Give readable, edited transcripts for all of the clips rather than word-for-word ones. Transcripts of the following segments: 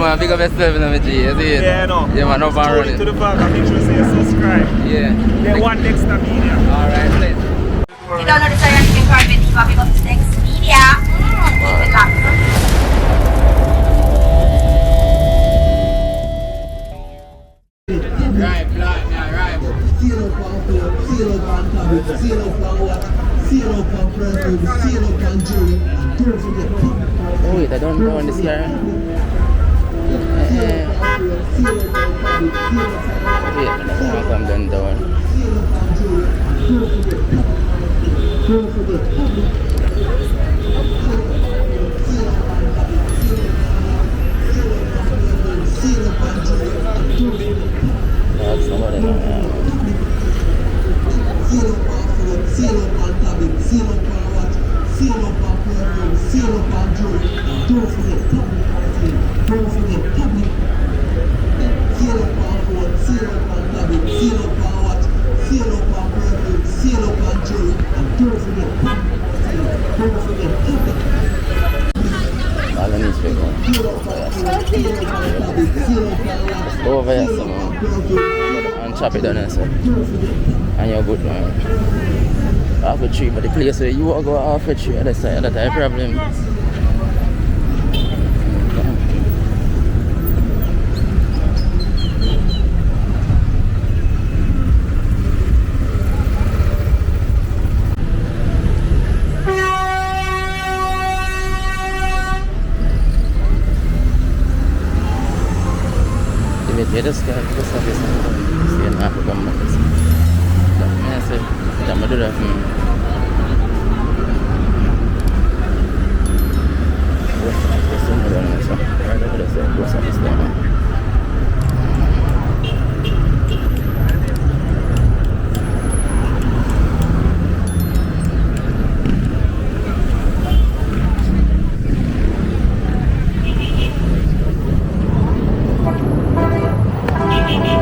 man, big up yourself in the G, you see it? Yeah, no. Yeah, man, no fun Tune running. into the vlog and make sure you subscribe. Yeah. Then one next media. Alright, please. You don't know the song you can call me because it's next media. Right, black, now, right. Seal up on food, seal up on cabbage, seal up on what? Seal up on perfume, seal up on jewelry. Don't forget public. Oh wait, I don't know on this here. Seal up on food, seal up on cabbage, seal up on what? Wait, I'm come down. Seal up on jewelry. Don't forget public. Seal up on jewelry. That's somebody now. Seal up on food, seal up on cabbage, seal up on what? Seal up on perfume, seal up on jewelry. Don't forget public. Don't forget public. Seal up on food, seal up on cabbage, seal up on what? Seal up on perfume, seal up on jewelry. And don't forget public. Don't forget public. All the newspaper. Seal up on food, seal up on cabbage, seal up on what? Over here, Seal up some on perfume. and chop it down there, sir. Don't forget public. And you're good, man. Half a tree, but the place where you want to go half a tree, that's a problem. This guy, this stuff is still not for them. I said, I'm going to do that. Right over there, what's up this thing?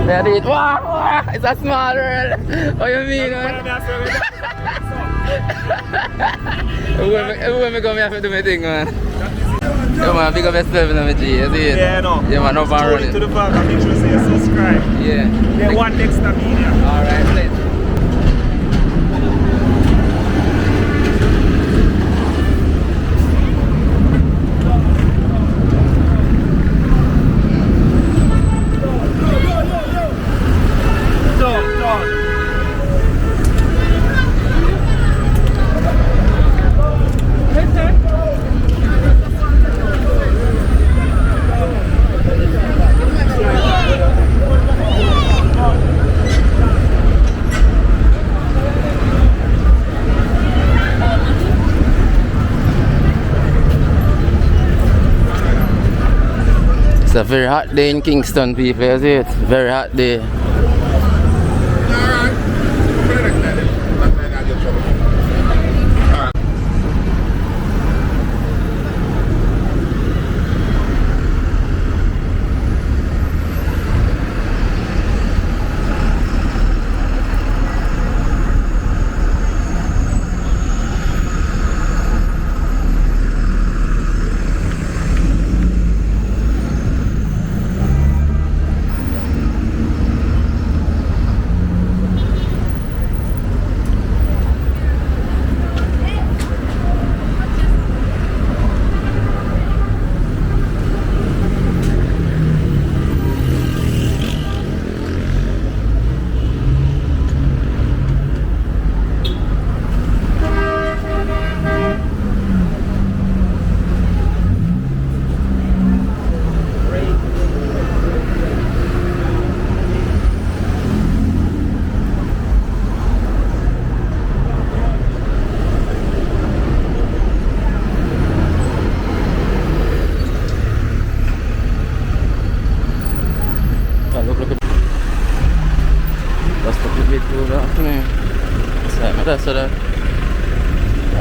There it. Wow, it's a small world. What you mean, man? When me come here to do my thing, man. Yeah, man, big up yourself in the G, you see it? Yeah, no. Yeah, man, no fun Tune running. into the vlog and make sure you subscribe. Yeah. Then one next media. Alright, please. It's a very hot day in Kingston, people, you see it? Very hot day. So that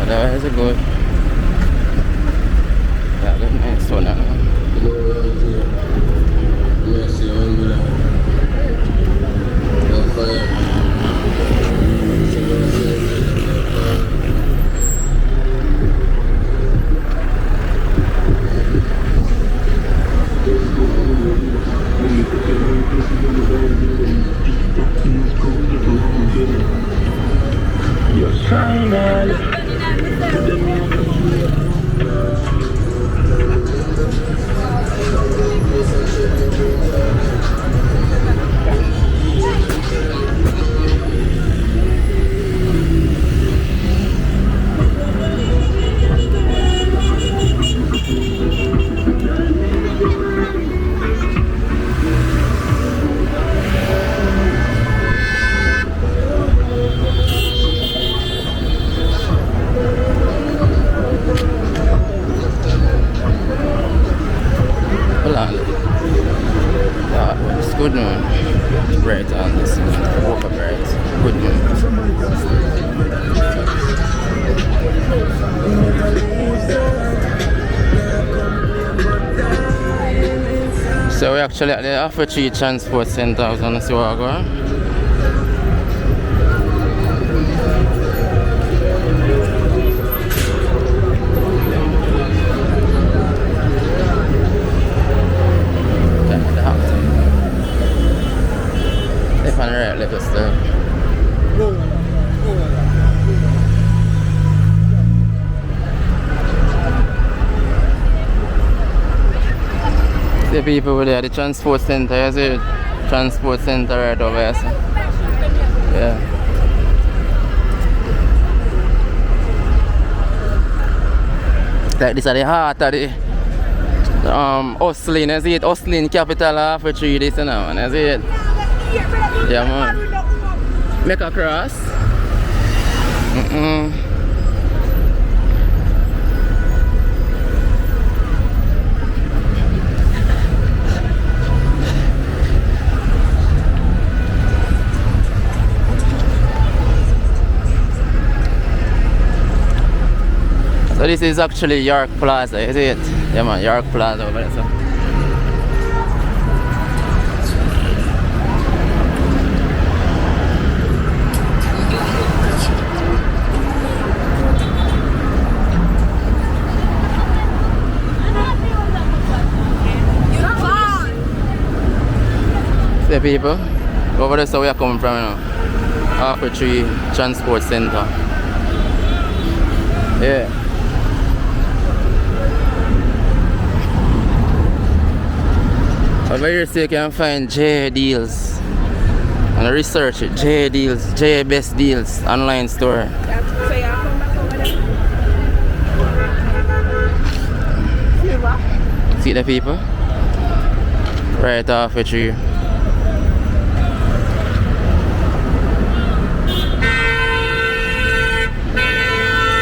otherwise it's good. That is nice one. It's good man. Right on this one. Walk up right. Good man. So we're actually at the Way Tree Transport Center. I was gonna see what I go on. Right, let us see people over there, the transport center, is it? Transport center right over there. So. Yeah. Like this is the heart of the hustling, is it? Hustling capital of Way Tree this now, man, is it? Yeah man. Make a cross. So this is actually York Plaza, is it? Yeah man, York Plaza over there. So. See people, over there so we are coming from, you know, Way Tree Transport Center. Yeah. Over here so you can find J Deals and research it. J Deals, J Best Deals online store. See the people? Right off Way Tree.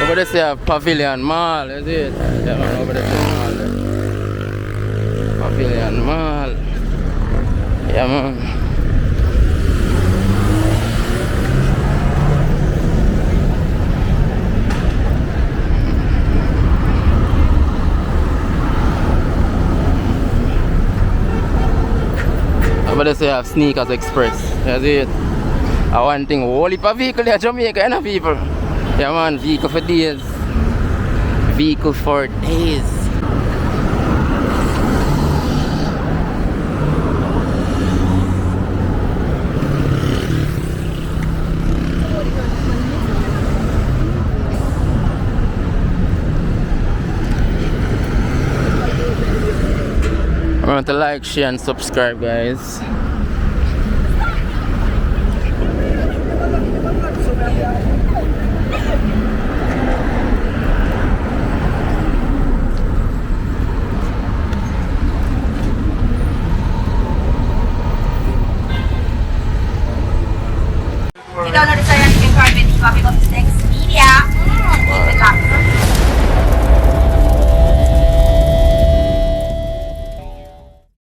Over there say Pavilion Mall, is it? Yeah man, over there say mall there. Pavilion Mall. Yeah man. Over there say have Sneakers Express, is it? I one thing, whole heap of vehicle in Jamaica, you know people. Yeah man, vehicle for days. Vehicle for days. Remember to like, share and subscribe guys.